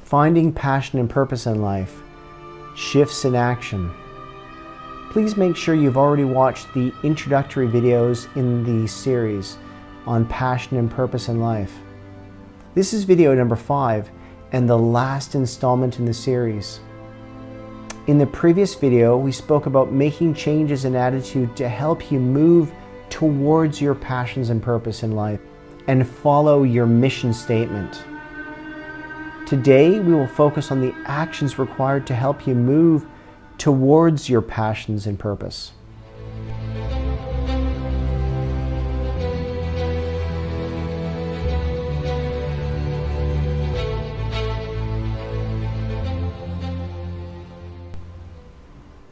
Finding passion and purpose in life, shifts in action. Please make sure you've already watched the introductory videos in the series on passion and purpose in life. This is video number 5 and the last installment in the series. In the previous video, we spoke about making changes in attitude to help you move towards your passions and purpose in life and follow your mission statement. Today, we will focus on the actions required to help you move towards your passions and purpose.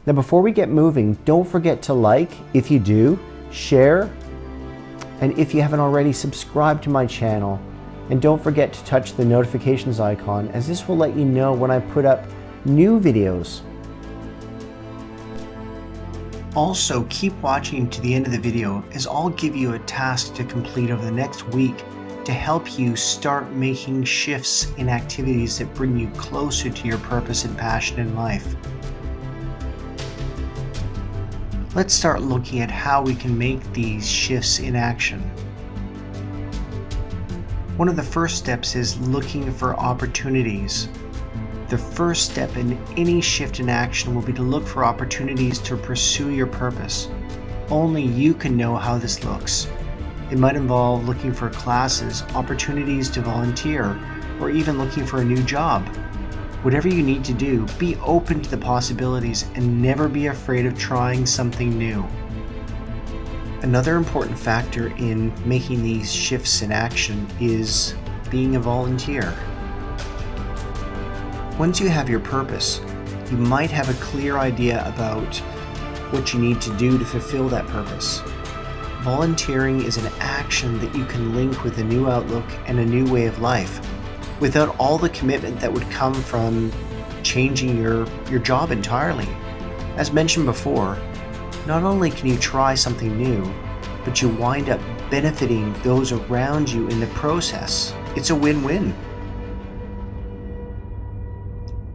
Now, before we get moving, don't forget to like, if you do, share, and if you haven't already, subscribe to my channel. And don't forget to touch the notifications icon, as this will let you know when I put up new videos. Also, keep watching to the end of the video, as I'll give you a task to complete over the next week to help you start making shifts in activities that bring you closer to your purpose and passion in life. Let's start looking at how we can make these shifts in action. One of the first steps is looking for opportunities. The first step in any shift in action will be to look for opportunities to pursue your purpose. Only you can know how this looks. It might involve looking for classes, opportunities to volunteer, or even looking for a new job. Whatever you need to do, be open to the possibilities and never be afraid of trying something new. Another important factor in making these shifts in action is being a volunteer. Once you have your purpose, you might have a clear idea about what you need to do to fulfill that purpose. Volunteering is an action that you can link with a new outlook and a new way of life, without all the commitment that would come from changing your job entirely. As mentioned before, not only can you try something new, but you wind up benefiting those around you in the process. It's a win-win.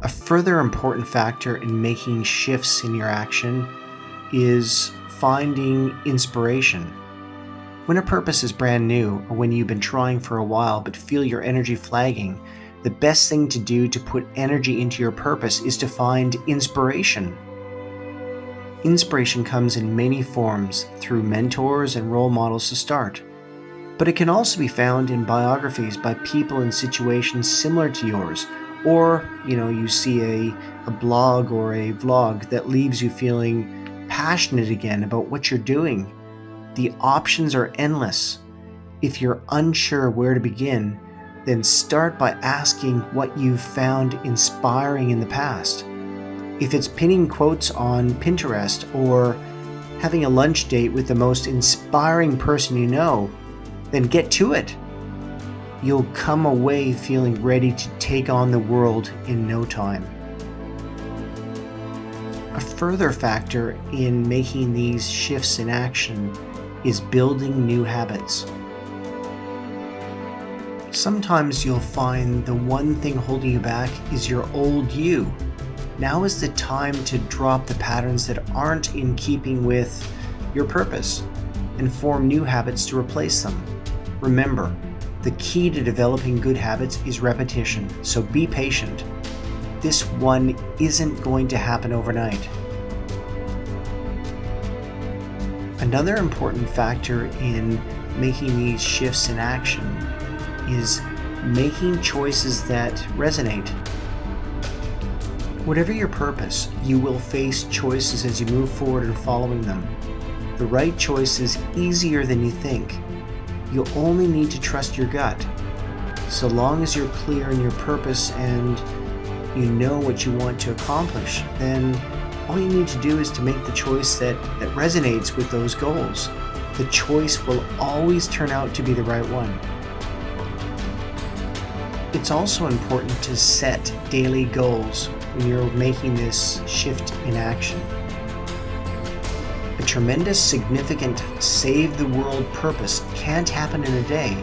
A further important factor in making shifts in your action is finding inspiration. When a purpose is brand new, or when you've been trying for a while but feel your energy flagging, the best thing to do to put energy into your purpose is to find inspiration. Inspiration comes in many forms, through mentors and role models to start. But it can also be found in biographies by people in situations similar to yours, or you see a blog or a vlog that leaves you feeling passionate again about what you're doing. The options are endless. If you're unsure where to begin, then start by asking what you've found inspiring in the past. If it's pinning quotes on Pinterest or having a lunch date with the most inspiring person you know, then get to it. You'll come away feeling ready to take on the world in no time. A further factor in making these shifts in action is building new habits. Sometimes you'll find the one thing holding you back is your old you. Now is the time to drop the patterns that aren't in keeping with your purpose and form new habits to replace them. Remember, the key to developing good habits is repetition, so be patient. This one isn't going to happen overnight. Another important factor in making these shifts in action is making choices that resonate. Whatever your purpose, you will face choices as you move forward in following them. The right choice is easier than you think. You only need to trust your gut. So long as you're clear in your purpose and you know what you want to accomplish, then all you need to do is to make the choice that resonates with those goals. The choice will always turn out to be the right one. It's also important to set daily goals when you're making this shift in action. A tremendous, significant, save the world purpose can't happen in a day.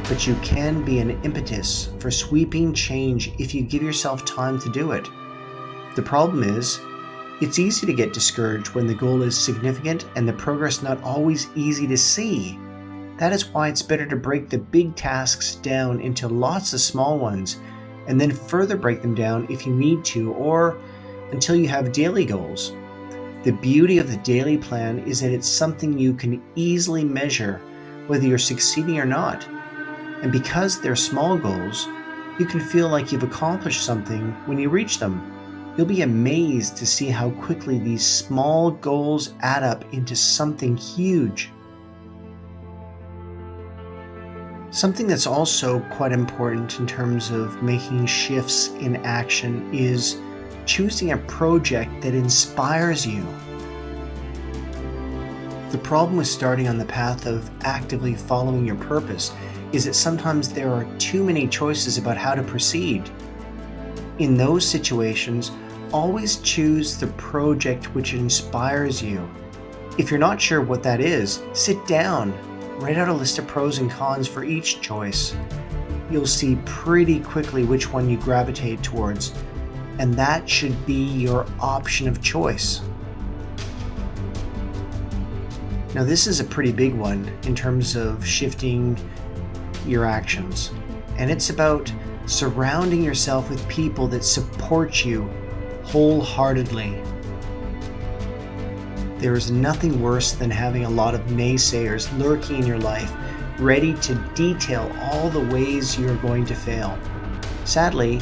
but you can be an impetus for sweeping change if you give yourself time to do it. The problem is, it's easy to get discouraged when the goal is significant and the progress not always easy to see. That is why it's better to break the big tasks down into lots of small ones, and then further break them down if you need to, or until you have daily goals. The beauty of the daily plan is that it's something you can easily measure, whether you're succeeding or not. And because they're small goals, you can feel like you've accomplished something when you reach them. You'll be amazed to see how quickly these small goals add up into something huge. Something that's also quite important in terms of making shifts in action is choosing a project that inspires you. The problem with starting on the path of actively following your purpose is that sometimes there are too many choices about how to proceed. In those situations, always choose the project which inspires you. If you're not sure what that is, sit down, write out a list of pros and cons for each choice. You'll see pretty quickly which one you gravitate towards, and that should be your option of choice. Now, this is a pretty big one in terms of shifting your actions, and it's about surrounding yourself with people that support you wholeheartedly. There is nothing worse than having a lot of naysayers lurking in your life, ready to detail all the ways you're going to fail. Sadly,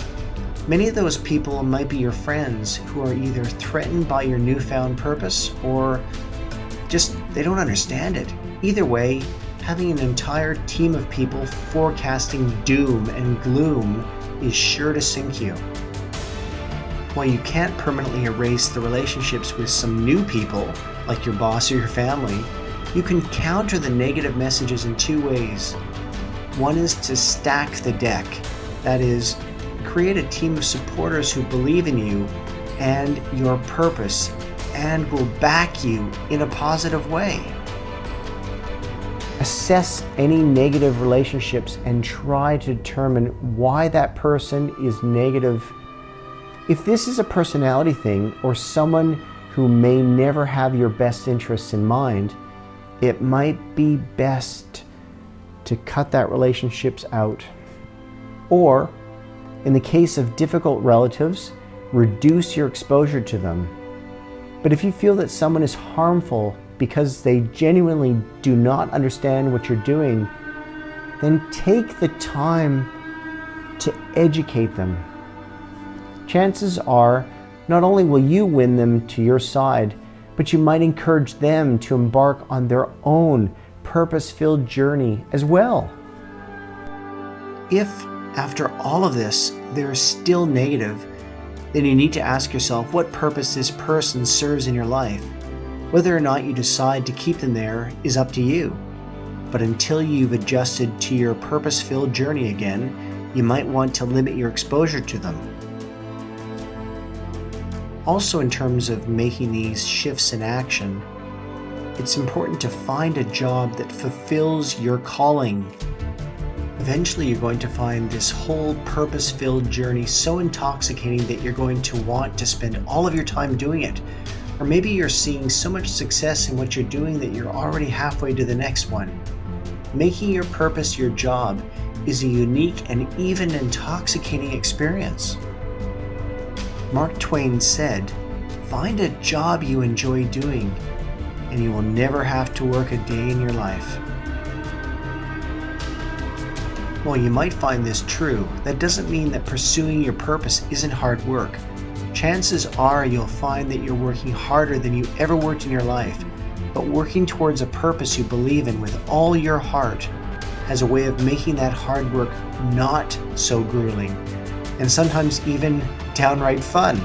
many of those people might be your friends who are either threatened by your newfound purpose or just they don't understand it. Either way, having an entire team of people forecasting doom and gloom is sure to sink you. While you can't permanently erase the relationships with some new people, like your boss or your family, you can counter the negative messages in two ways. One is to stack the deck. That is, create a team of supporters who believe in you and your purpose and will back you in a positive way. Assess any negative relationships and try to determine why that person is negative. If this is a personality thing or someone who may never have your best interests in mind, it might be best to cut that relationships out. Or, in the case of difficult relatives, reduce your exposure to them. But if you feel that someone is harmful because they genuinely do not understand what you're doing, then take the time to educate them. Chances are, not only will you win them to your side, but you might encourage them to embark on their own purpose-filled journey as well. If, after all of this, they're still negative, then you need to ask yourself what purpose this person serves in your life. Whether or not you decide to keep them there is up to you. But until you've adjusted to your purpose-filled journey again, you might want to limit your exposure to them. Also, in terms of making these shifts in action, it's important to find a job that fulfills your calling. Eventually, you're going to find this whole purpose-filled journey so intoxicating that you're going to want to spend all of your time doing it. Or maybe you're seeing so much success in what you're doing that you're already halfway to the next one. Making your purpose your job is a unique and even intoxicating experience. Mark Twain said, "Find a job you enjoy doing, and you will never have to work a day in your life." While you might find this true, that doesn't mean that pursuing your purpose isn't hard work. Chances are you'll find that you're working harder than you ever worked in your life, but working towards a purpose you believe in with all your heart has a way of making that hard work not so grueling, and sometimes even downright fun.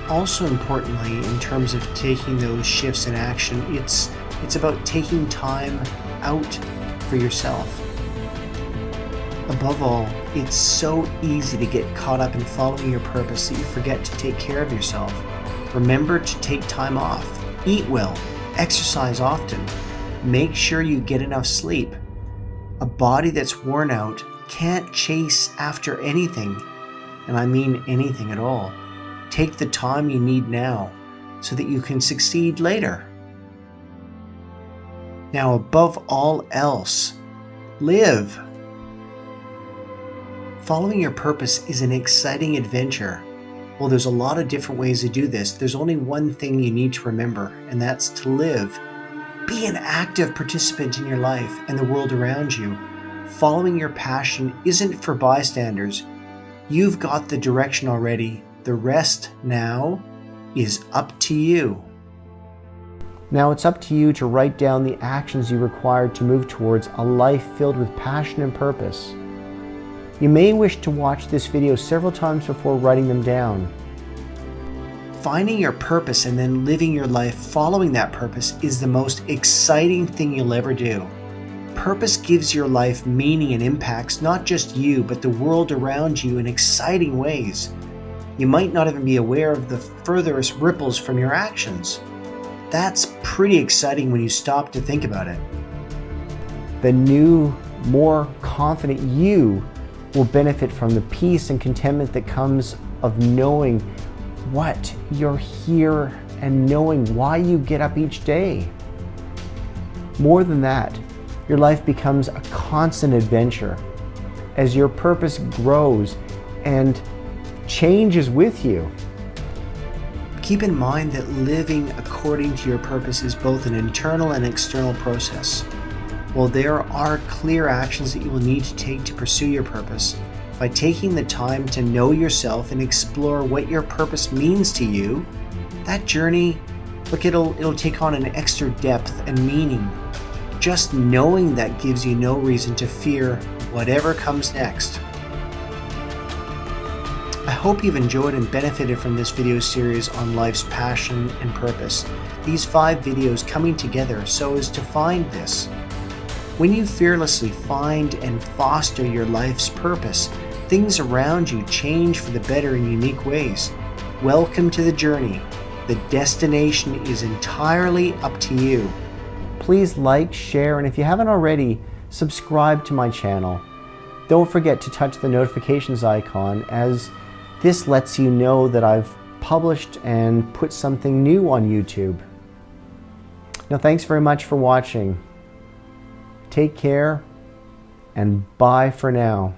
Also importantly, in terms of taking those shifts in action, it's about taking time out for yourself. Above all, it's so easy to get caught up in following your purpose that you forget to take care of yourself. Remember to take time off, eat well, exercise often. Make sure you get enough sleep. A body that's worn out can't chase after anything, and I mean anything at all. Take the time you need now so that you can succeed later. Now, above all else, live. Following your purpose is an exciting adventure. Well, there's a lot of different ways to do this. There's only one thing you need to remember, and that's to live. Be an active participant in your life and the world around you. Following your passion isn't for bystanders. You've got the direction already. The rest now is up to you. Now it's up to you to write down the actions you require to move towards a life filled with passion and purpose. You may wish to watch this video several times before writing them down. Finding your purpose and then living your life following that purpose is the most exciting thing you'll ever do. Purpose gives your life meaning and impacts not just you, but the world around you in exciting ways. You might not even be aware of the furthest ripples from your actions. That's pretty exciting when you stop to think about it. The new, more confident you will benefit from the peace and contentment that comes of knowing what you're here and knowing why you get up each day. More than that, your life becomes a constant adventure as your purpose grows and changes with you. Keep in mind that living according to your purpose is both an internal and external process. While there are clear actions that you will need to take to pursue your purpose, by taking the time to know yourself and explore what your purpose means to you, that journey, it'll take on an extra depth and meaning. Just knowing that gives you no reason to fear whatever comes next. I hope you've enjoyed and benefited from this video series on life's passion and purpose. These 5 videos coming together so as to find this. When you fearlessly find and foster your life's purpose, things around you change for the better in unique ways. Welcome to the journey. The destination is entirely up to you. Please like, share, and if you haven't already, subscribe to my channel. Don't forget to touch the notifications icon, as this lets you know that I've published and put something new on YouTube. Now, thanks very much for watching. Take care, and bye for now.